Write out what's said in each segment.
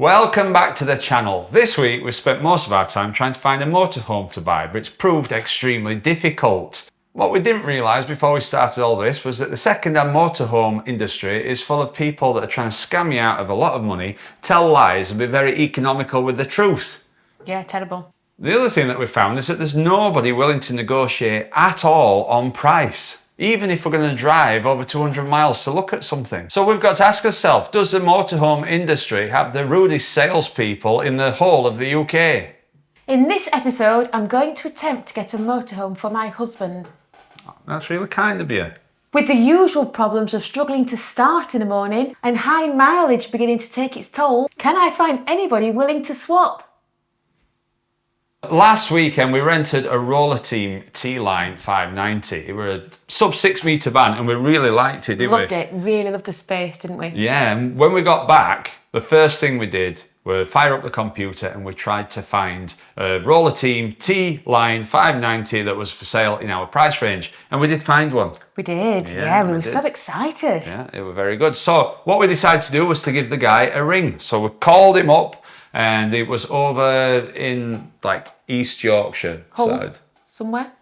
Welcome back to the channel. This week we spent most of our time trying to find a motorhome to buy, which proved extremely difficult. What we didn't realise before we started all this was that the second-hand motorhome industry is full of people that are trying to scam you out of a lot of money, tell lies and be very economical with the truth. Yeah, terrible. The other thing that we found is that there's nobody willing to negotiate at all on price, even if we're going to drive over 200 miles to look at something. So we've got to ask ourselves, does the motorhome industry have the rudest salespeople in the whole of the UK? In this episode, I'm going to attempt to get a motorhome for my husband. That's really kind of you. With the usual problems of struggling to start in the morning and high mileage beginning to take its toll, can I find anybody willing to swap? Last weekend we rented a Roller Team T-Line 590. It was a sub 6 metre van and we really liked it, didn't we? Loved it, really loved the space, didn't we? Yeah, and when we got back, the first thing we did was fire up the computer and we tried to find a Roller Team T-Line 590 that was for sale in our price range. And we did find one. We did, yeah, we were so excited. Yeah, it was very good. So what we decided to do was to give the guy a ring. So we called him up and it was over in like East Yorkshire side.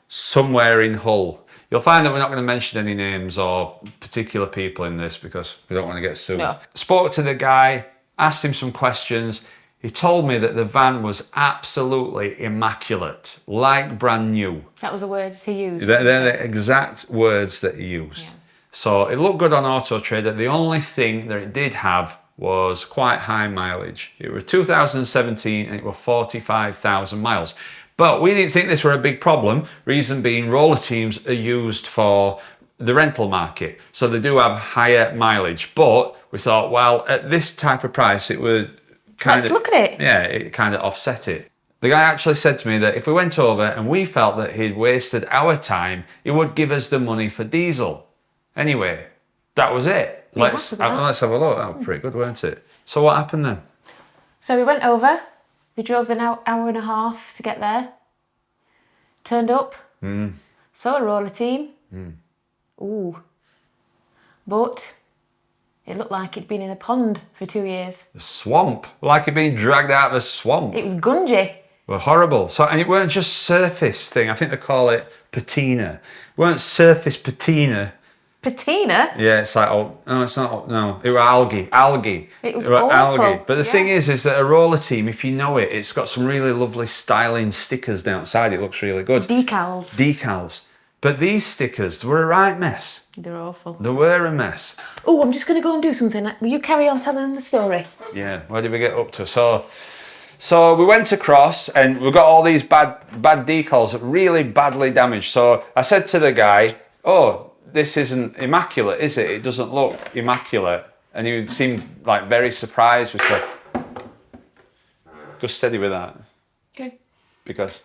Somewhere in Hull. You'll find that we're not going to mention any names or particular people in this because we don't want to get sued. No. Spoke to the guy, asked him some questions. He told me that the van was absolutely immaculate, like brand new. That was the words he used. They're the exact words that he used. Yeah. So it looked good on Auto Trader. The only thing that it did have was quite high mileage. It was 2017 and it was 45,000 miles. But we didn't think this were a big problem. Reason being, roller teams are used for the rental market. So they do have higher mileage. But we thought, well, at this type of price, it would kind of... Let's look at it. Yeah, it kind of offset it. The guy actually said to me that if we went over and we felt that he'd wasted our time, he would give us the money for diesel. Anyway, that was it. Let's have a look. That was pretty good, weren't it? So what happened then? So we went over. We drove an hour and a half to get there. Turned up. Saw a roller team. Ooh. But it looked like it'd been in a pond for 2 years. A swamp. Like it'd been dragged out of the swamp. It was gungy. Well, horrible. So, and it weren't just surface thing. I think they call it patina. It weren't surface patina. Patina? Yeah, it's like, oh, no, it's not, no. It were algae. It was awful. Algae. But the thing is that a roller team, if you know it, it's got some really lovely styling stickers down outside. It looks really good. Decals. But these stickers, they were a right mess. They're awful. They were a mess. Oh, I'm just going to go and do something. Will you carry on telling them the story? Yeah, where did we get up to? So we went across and we got all these bad decals that were really badly damaged. So I said to the guy, oh, this isn't immaculate, is it? It doesn't look immaculate. And he seemed like very surprised. We said, go steady with that. Okay. Because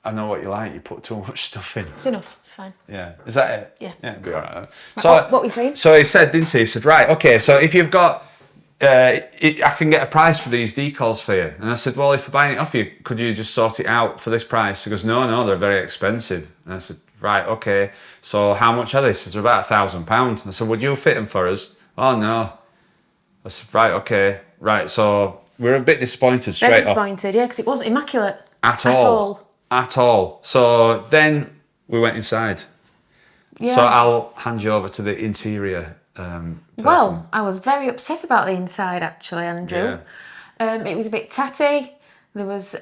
I know what you like, you put too much stuff in. It's enough, it's fine. Yeah, is that it? Yeah. Yeah, it'll be all right. So, what were you saying? So he said, didn't he? He said, right, okay, so if you've got, I can get a price for these decals for you. And I said, well, if we're buying it off you, could you just sort it out for this price? He goes, no, they're very expensive. And I said, right, okay, so how much are they? He said, they're about £1,000. I said, would you fit them for us? Oh, no. I said, right, okay, right, so we're a bit disappointed straight off. Very disappointed, yeah, because it wasn't immaculate. At all. So then we went inside. Yeah. So I'll hand you over to the interior person. Well, I was very upset about the inside, actually, Andrew. Yeah. It was a bit tatty. There was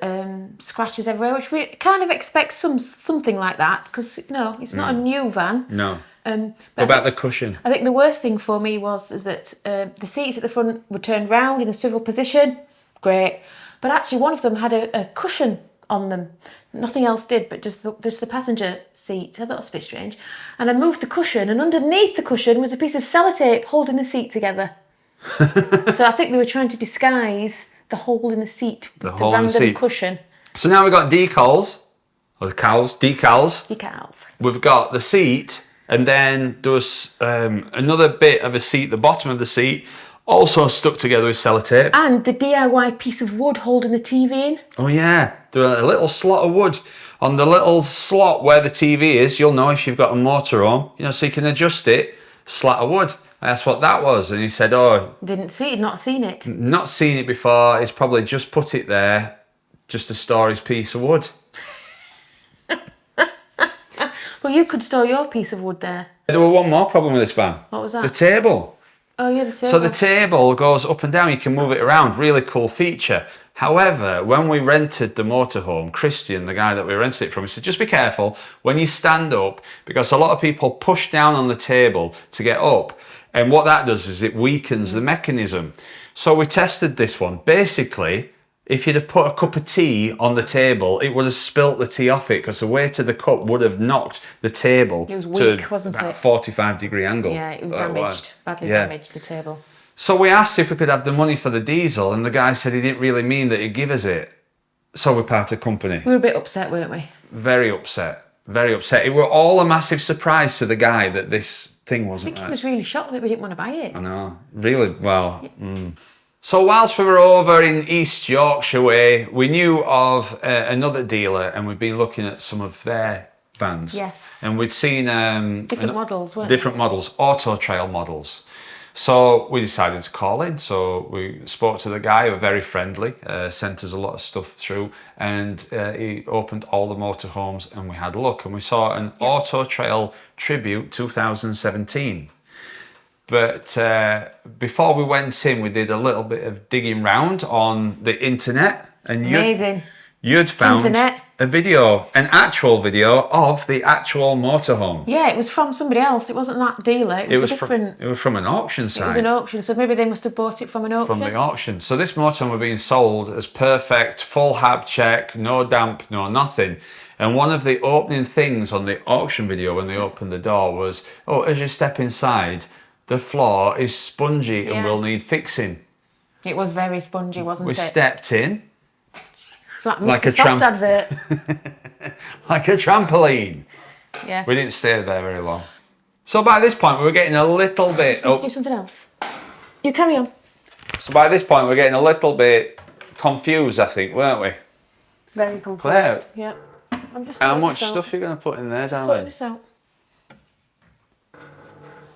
scratches everywhere, which we kind of expect something like that because, it's not a new van. No. What about the cushion? I think the worst thing for me was that the seats at the front were turned round in a swivel position. Great. But actually one of them had a cushion on them. Nothing else did, but just the passenger seat. I thought that was a bit strange. And I moved the cushion, and underneath the cushion was a piece of sellotape holding the seat together. So I think they were trying to disguise the hole in the seat, the random cushion. So now we've got decals. We've got the seat, and then there was another bit of a seat, the bottom of the seat, also stuck together with sellotape. And the DIY piece of wood holding the TV in. Oh yeah, there was a little slot of wood on the little slot where the TV is. You'll know if you've got a motorhome, so you can adjust it. Slat of wood. I asked what that was, and he said, oh, Didn't see it, not seen it. not seen it before. He's probably just put it there just to store his piece of wood. Well, you could store your piece of wood there. There was one more problem with this van. What was that? The table. Oh, yeah, the table. So the table goes up and down. You can move it around. Really cool feature. However, when we rented the motorhome, Christian, the guy that we rented it from, he said, just be careful when you stand up, because a lot of people push down on the table to get up. And what that does is it weakens the mechanism. So we tested this one. Basically, if you'd have put a cup of tea on the table, it would have spilt the tea off it, because the weight of the cup would have knocked the table It was weak, to wasn't about it? 45-degree angle. Yeah, it was damaged, badly damaged, the table. So we asked if we could have the money for the diesel, and the guy said he didn't really mean that he'd give us it. So we parted company. We were a bit upset, weren't we? Very upset. Very upset. It were all a massive surprise to the guy that this thing I wasn't think he right. was really shocked that we didn't want to buy it. I know. Really, well. So whilst we were over in East Yorkshire way, we knew of another dealer, and we'd been looking at some of their vans. Yes. And we'd seen Different models, weren't different models, auto trail models. So we decided to call in. So we spoke to the guy, who was very friendly, sent us a lot of stuff through, and he opened all the motorhomes, and we had a look, and we saw an Auto Trail Tribute 2017. But before we went in, we did a little bit of digging round on the internet, and Amazing. you'd found internet. a video, an actual video of the actual motorhome. Yeah, it was from somebody else. It wasn't that dealer. It was a different... It was from an auction site. It was an auction, so maybe they must have bought it from an auction. From the auction. So this motorhome was being sold as perfect, full hab check, no damp, no nothing. And one of the opening things on the auction video when they opened the door was, oh, as you step inside, the floor is spongy and will need fixing. It was very spongy, wasn't We it? stepped in. Like a Soft advert. Like a trampoline. Yeah. We didn't stay there very long. So by this point, we were getting a little bit... Just need to do something else. You carry on. So by this point, we're getting a little bit confused, I think, weren't we? Very confused. Claire, Yeah. I'm just how much stuff are you going to put in there, Sort darling? this out.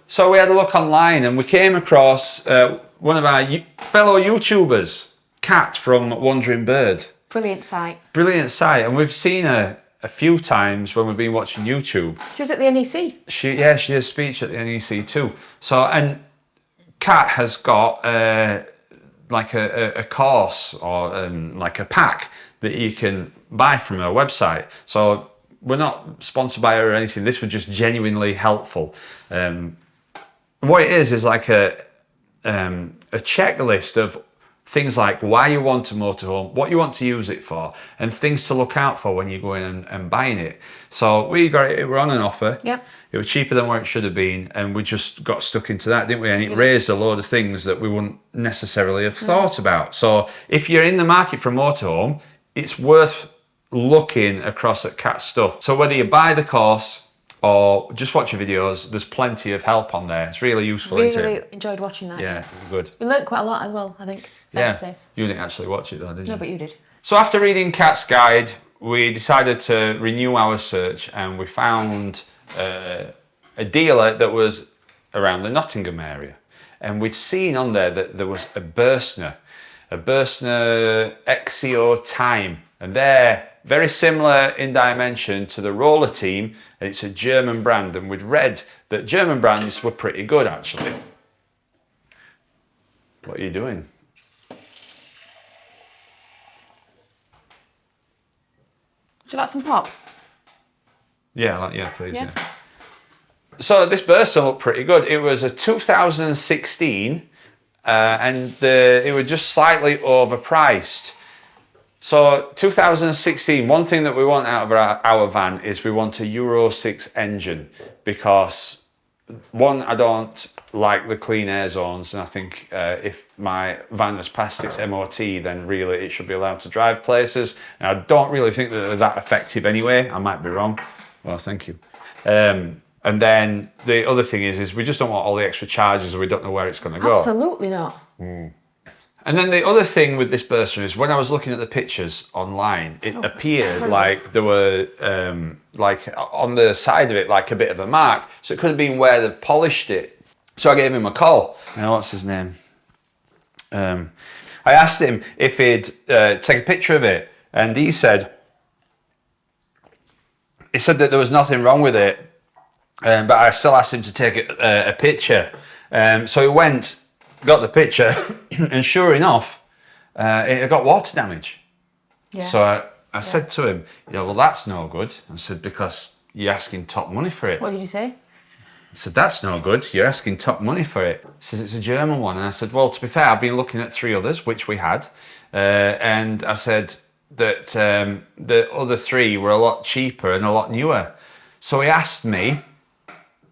So we had a look online, and we came across one of our fellow YouTubers, Kat from Wandering Bird. Brilliant site. Brilliant site, and we've seen her a few times when we've been watching YouTube. She was at the NEC. She did a speech at the NEC too. So, and Kat has got like a course or like a pack that you can buy from her website. So we're not sponsored by her or anything. This was just genuinely helpful. What it is like a checklist of things like why you want a motorhome, what you want to use it for, and things to look out for when you go in and buying it. So we got it, we're on an offer. Yep. It was cheaper than where it should have been, and we just got stuck into that, didn't we? And it raised a load of things that we wouldn't necessarily have thought about. So if you're in the market for a motorhome, it's worth looking across at Cat's stuff. So whether you buy the course or just watch your videos, there's plenty of help on there. It's really useful, isn't it? Really enjoyed watching that. Yeah, good. We learnt quite a lot as well, I think. Yeah, you didn't actually watch it though, did you? No, but you did. So after reading Cat's guide, we decided to renew our search, and we found a dealer that was around the Nottingham area. And we'd seen on there that there was a Bürstner XCO Time. And they're very similar in dimension to the Roller Team, and it's a German brand. And we'd read that German brands were pretty good, actually. What are you doing? Would you like some pop? Yeah, please, yeah. So this Bürstner looked pretty good. It was a 2016, and it was just slightly overpriced. So 2016, one thing that we want out of our van is we want a Euro 6 engine, because one, I don't like the clean air zones, and I think if my van has passed its MOT, then really it should be allowed to drive places. And I don't really think that they're that effective anyway. I might be wrong. Well, thank you. And then the other thing is we just don't want all the extra charges, or we don't know where it's going to go. Absolutely not. And then the other thing with this Bürstner is when I was looking at the pictures online, it appeared like there were, like on the side of it, like a bit of a mark. So it could have been where they've polished it. So I gave him a call. What's his name? I asked him if he'd take a picture of it, and he said that there was nothing wrong with it, but I still asked him to take a picture. So he went, got the picture, and sure enough, it had got water damage. Yeah. So I said to him, well, that's no good. I said, because you're asking top money for it. What did you say? I said, that's no good. You're asking top money for it. He says, it's a German one. And I said, well, to be fair, I've been looking at 3 others, which we had. And I said that the other 3 were a lot cheaper and a lot newer. So he asked me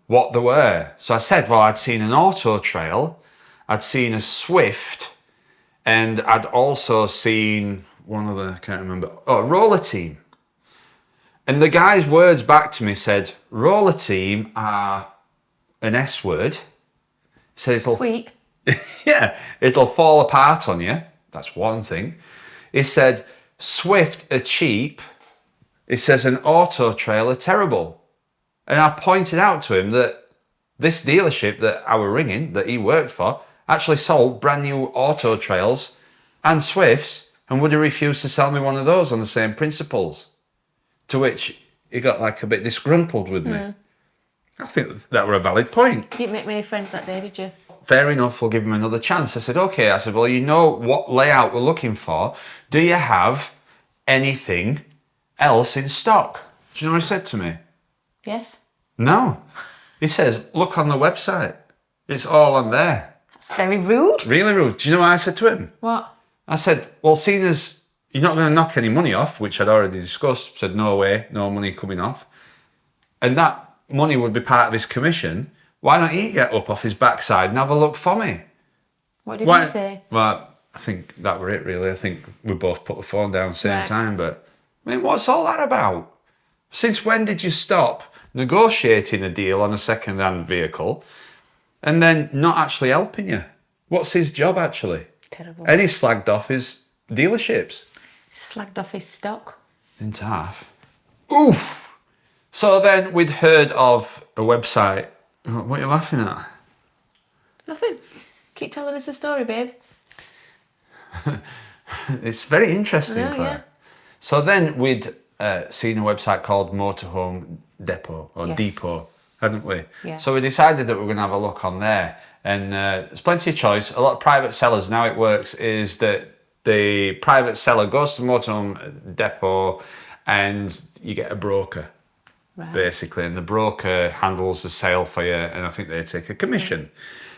what they were. So I said, well, I'd seen an Auto Trail, I'd seen a Swift, and I'd also seen one other, I can't remember. Oh, Roller Team. And the guy's words back to me said, Roller Team are an S word. Said it'll, Sweet. yeah, it'll fall apart on you. That's one thing. He said, Swift are cheap. He says, an Auto Trail are terrible. And I pointed out to him that this dealership that I were ringing, that he worked for, actually sold brand new Auto Trails and Swifts, and would he refuse to sell me one of those on the same principles? To which he got like a bit disgruntled with me. I think that were a valid point. You didn't make many friends that day, did you? Fair enough, we'll give him another chance. I said, okay. I said, well, you know what layout we're looking for. Do you have anything else in stock? Do you know what he said to me? Yes. No. He says, look on the website. It's all on there. That's very rude. Really rude. Do you know what I said to him? What? I said, well, seeing as you're not going to knock any money off, which I'd already discussed, said, no way, no money coming off. And that money would be part of his commission. Why don't he get up off his backside and have a look for me? What did he say? Well, I think that were it, really. I think we both put the phone down at the same time. But, I mean, what's all that about? Since when did you stop negotiating a deal on a second-hand vehicle and then not actually helping you? What's his job, actually? Terrible. And he slagged off his dealerships. Slagged off his stock. Into half. Oof! So then we'd heard of a website. What are you laughing at? Nothing. Keep telling us the story, babe. It's very interesting, Claire. Yeah. So then we'd seen a website called Motorhome Depot, or Depot, hadn't we? Yeah. So we decided that we were going to have a look on there. And there's plenty of choice. A lot of private sellers, now it works, is that the private seller goes to Motorhome Depot and you get a broker. Right. Basically, and the broker handles the sale for you, and I think they take a commission.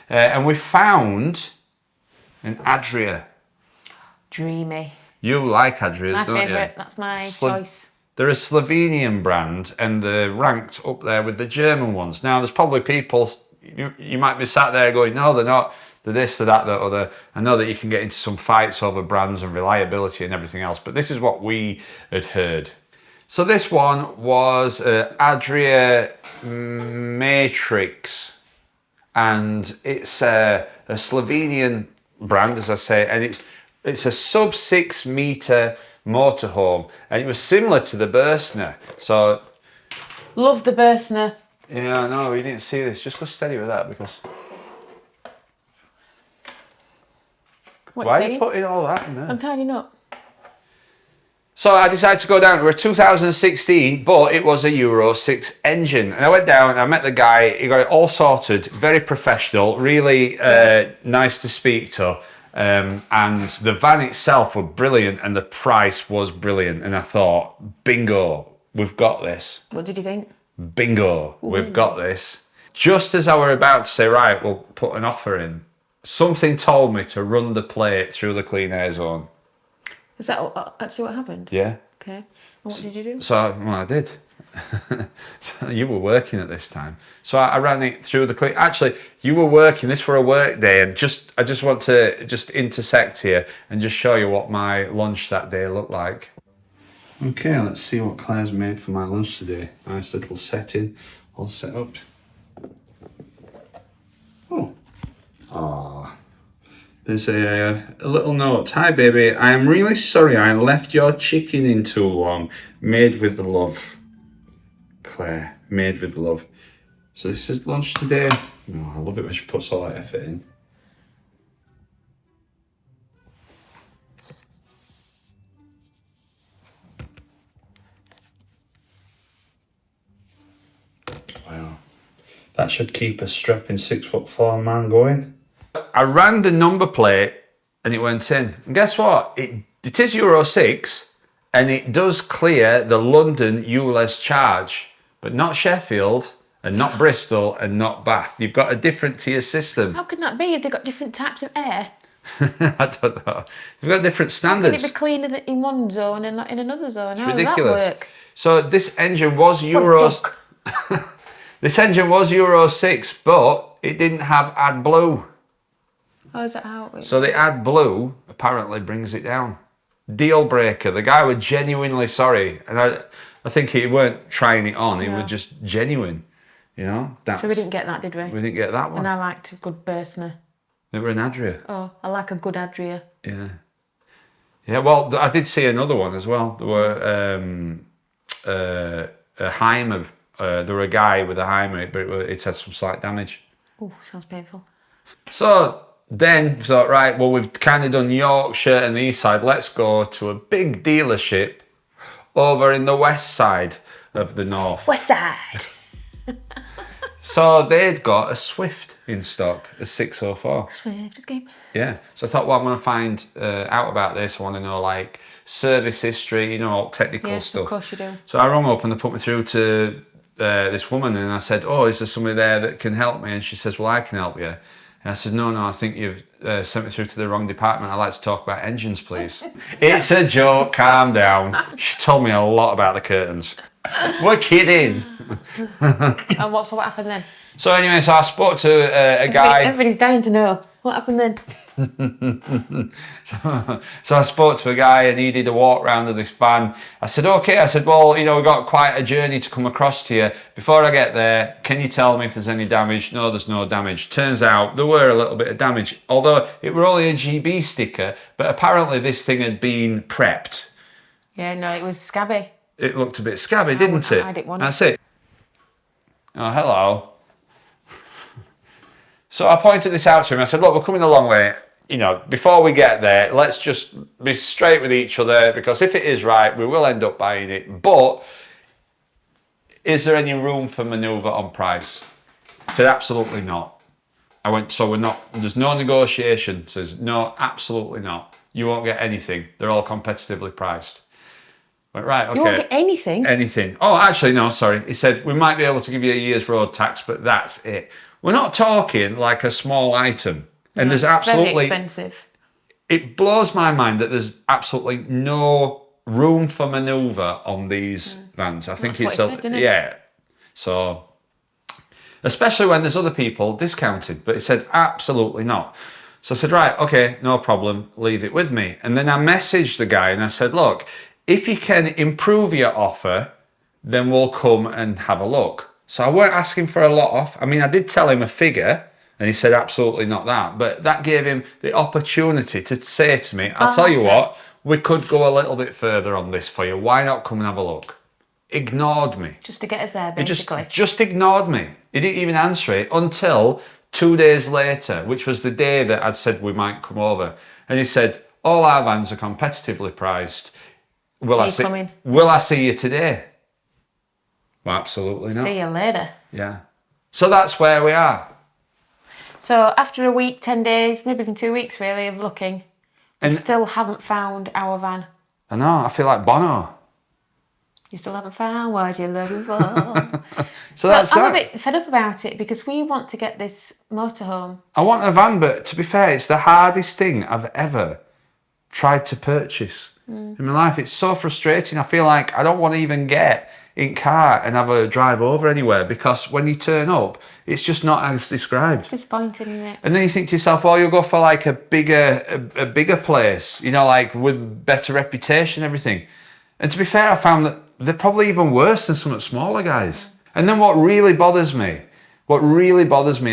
And we found an Adria. Dreamy. You like Adrias, My don't you? favourite. That's my choice. They're a Slovenian brand, and they're ranked up there with the German ones. Now, there's probably people, you might be sat there going, no, they're not. They're this, they're that, they're other. I know that you can get into some fights over brands and reliability and everything else, but this is what we had heard. So this one was Adria Matrix, and it's a Slovenian brand, as I say, and it's a sub 6 metre motorhome, and it was similar to the Bursner. So love the Bursner. yeah, I know, you didn't see this. Just go steady with that, because What why you are you putting all that in there? I'm tidying up. So I decided to go down to a 2016, but it was a Euro 6 engine. And I went down and I met the guy. He got it all sorted, very professional, really nice to speak to. And the van itself was brilliant and the price was brilliant. And I thought, bingo, we've got this. What did you think? Bingo, we've got this. Just as I were about to say, right, we'll put an offer in, something told me to run the plate through the clean air zone. Is that actually what happened? Yeah. Okay. And what did you do? So, well, I did. So you were working at this time. So I ran it through the clean. Actually, you were working. This were a work day, and I just want to just intersect here and just show you what my lunch that day looked like. Okay, let's see what Claire's made for my lunch today. Nice little setting, all set up. Oh. There's a little note. Hi, baby. I am really sorry I left your chicken in too long. Made with love. Claire, made with love. So this is lunch today. Oh, I love it when she puts all that effort in. Wow. That should keep a strapping 6'4" man going. I ran the number plate and it went in. And guess what? It is Euro 6 and it does clear the London ULEZ charge, but not Sheffield and not Bristol and not Bath. You've got a different tier system. How can that be? Have they got different types of air? I don't know. You've got different standards. How can it be cleaner in one zone and not in another zone? How Ridiculous. Does that work? So this engine was Euro. This engine was Euro 6, but it didn't have AdBlue. Oh, is that how it works? So the AdBlue apparently brings it down. Deal breaker. The guy was genuinely sorry, and I think he weren't trying it on. He was just genuine. You know. So we didn't get that, did we? We didn't get that one. And I liked a good Bursner. They were an Adria. Oh, I like a good Adria. Yeah. Yeah. Well, I did see another one as well. There were a Heimer. There were a guy with a Heimer, but it had some slight damage. Oh, sounds painful. So then we thought, right, well, we've kind of done Yorkshire and the east side. Let's go to a big dealership over in the west side of the north. West side. So they'd got a Swift in stock, a 604. Swift escape. Yeah. So I thought, well, I'm going to find out about this. I want to know, like, service history, you know, all technical stuff. Of course you do. So I rung up and they put me through to this woman and I said, oh, is there somebody there that can help me? And she says, well, I can help you. And I said, no, I think you've sent me through to the wrong department. I'd like to talk about engines, please. It's a joke, calm down. She told me a lot about the curtains. We're kidding. And what happened then? So anyway, so I spoke to a guy. Everybody's dying to know. What happened then? So I spoke to a guy and he did a walk round of this van. I said, okay. I said, well, you know, we've got quite a journey to come across to you. Before I get there, can you tell me if there's any damage? No, there's no damage. Turns out there were a little bit of damage, although it were only a GB sticker, but apparently this thing had been prepped. Yeah, no, it was scabby. It looked a bit scabby, didn't it? I didn't want it. That's it. Oh, hello. So I pointed this out to him. I said, look, we're coming a long way. You know, before we get there, let's just be straight with each other, because if it is right, we will end up buying it. But is there any room for manoeuvre on price? I said, absolutely not. I went, so we're not, there's no negotiation. Says, no, absolutely not. You won't get anything. They're all competitively priced. I went, right, okay. You won't get anything? Anything. Oh, actually, no, sorry. He said, we might be able to give you a year's road tax, but that's it. We're not talking like a small item. And there's absolutely... Very expensive. It blows my mind that there's absolutely no room for manoeuvre on these vans. I think That's it's... what he said, didn't it? Yeah. So... Especially when there's other people discounted. But he said, absolutely not. So I said, right, okay, no problem. Leave it with me. And then I messaged the guy and I said, look, if you can improve your offer, then we'll come and have a look. So I weren't asking for a lot off. I mean, I did tell him a figure and he said, absolutely not that. But that gave him the opportunity to say to me, I'll tell you what, we could go a little bit further on this for you. Why not come and have a look? Ignored me. Just to get us there, basically. Just ignored me. He didn't even answer it until 2 days later, which was the day that I'd said we might come over. And he said, all our vans are competitively priced. Will I see you today? Well, absolutely not. See you later. Yeah. So that's where we are. So after a week, 10 days, maybe even 2 weeks really of looking, we still haven't found our van. I know, I feel like Bono. You still haven't found what you're looking for. So that's I'm that. a bit fed up about it because we want to get this motorhome. I want a van, but to be fair, it's the hardest thing I've ever tried to purchase in my life. It's so frustrating. I feel like I don't want to even get in car and have a drive over anywhere, because when you turn up, it's just not as described. It's disappointing, isn't it? And then you think to yourself, well, you'll go for like a bigger place, you know, like with better reputation and everything. And to be fair, I found that they're probably even worse than some of the smaller guys. And then what really bothers me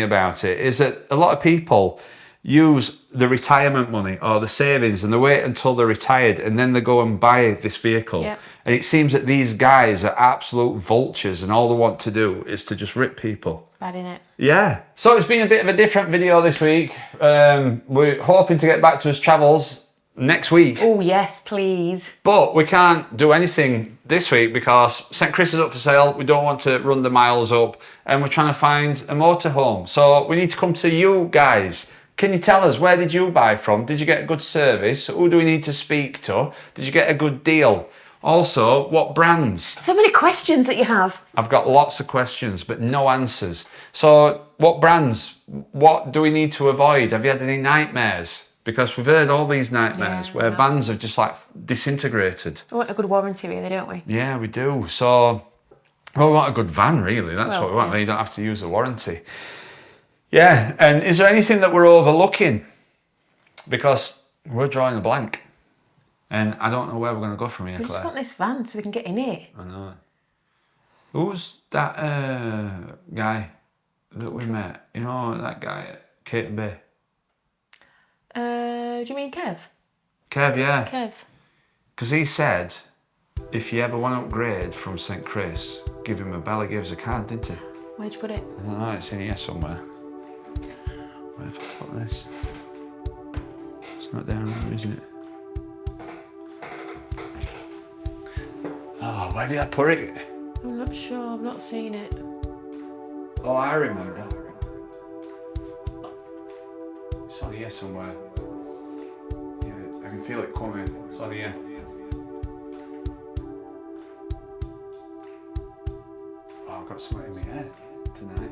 about it is that a lot of people, use the retirement money or the savings and they wait until they're retired and then they go and buy this vehicle. Yeah. And it seems that these guys are absolute vultures and all they want to do is to just rip people. Bad, innit? Yeah. So it's been a bit of a different video this week. We're hoping to get back to his travels next week. Oh, yes, please. But we can't do anything this week because St. Chris is up for sale. We don't want to run the miles up and we're trying to find a motorhome. So we need to come to you guys. Can you tell us, where did you buy from? Did you get a good service? Who do we need to speak to? Did you get a good deal? Also, what brands? So many questions that you have. I've got lots of questions, but no answers. So what brands? What do we need to avoid? Have you had any nightmares? Because we've heard all these nightmares where vans have just like disintegrated. We want a good warranty really, don't we? Yeah, we do. So, well, we want a good van really. That's Well, what we want. yeah. You don't have to use the warranty. Yeah, and is there anything that we're overlooking? Because we're drawing a blank. And I don't know where we're going to go from here, We just Claire. want this van so we can get in it. I know. Who's that guy that we met? You know, that guy at Caton Bay? Do you mean Kev? Kev, yeah. Kev. Because he said, if you ever want to upgrade from St. Chris, give him a bell. He gave us a card, didn't he? Where'd you put it? I don't know, it's in here somewhere. Where have I put this? It's not down there, isn't it? Oh, where did I put it? I'm not sure, I've not seen it. Oh, I remember. It's on here somewhere. Yeah, I can feel it coming. It's on here. Oh, I've got something in my head tonight.